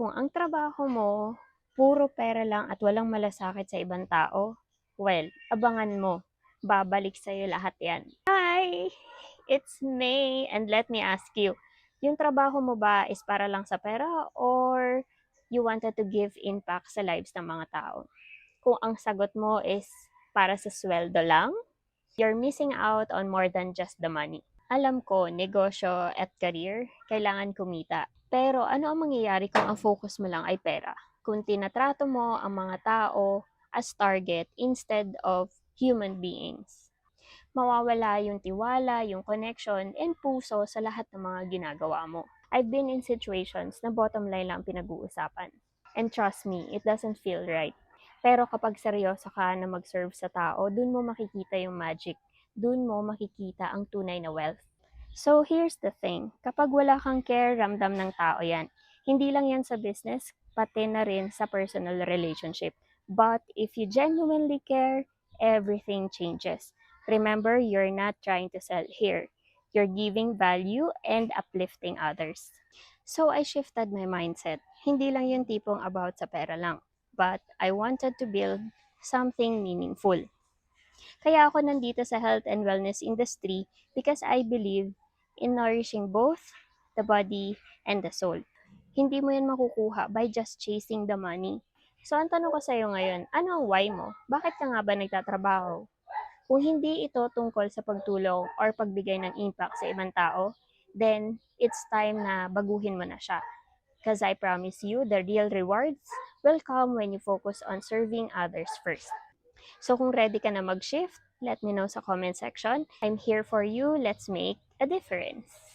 Kung ang trabaho mo, puro pera lang at walang malasakit sa ibang tao, well, abangan mo. Babalik sa'yo lahat yan. Hi! It's May, and let me ask you, yung trabaho mo ba is para lang sa pera or you wanted to give impact sa lives ng mga tao? Kung ang sagot mo is para sa sweldo lang, you're missing out on more than just the money. Alam ko, negosyo at career, kailangan kumita. Pero ano ang mangyayari kung ang focus mo lang ay pera? Kung tinatrato mo ang mga tao as target instead of human beings. Mawawala yung tiwala, yung connection, and puso sa lahat ng mga ginagawa mo. I've been in situations na bottom line lang pinag-uusapan. And trust me, it doesn't feel right. Pero kapag seryoso ka na mag-serve sa tao, dun mo makikita yung magic. Dun mo makikita ang tunay na wealth. So here's the thing, kapag wala kang care, ramdam ng tao yan. Hindi lang yan sa business, pati na rin sa personal relationship. But if you genuinely care, everything changes. Remember, you're not trying to sell here. You're giving value and uplifting others. So I shifted my mindset. Hindi lang yung tipong about sa pera lang. But I wanted to build something meaningful. Kaya ako nandito sa health and wellness industry because I believe in nourishing both the body and the soul. Hindi mo yan makukuha by just chasing the money. So, ang tanong ko sa'yo ngayon, ano ang why mo? Bakit ka nga ba nagtatrabaho? Kung hindi ito tungkol sa pagtulong or pagbigay ng impact sa ibang tao, then it's time na baguhin mo na siya. Because I promise you, the real rewards will come when you focus on serving others first. So kung ready ka na mag-shift, let me know sa comment section. I'm here for you. Let's make a difference.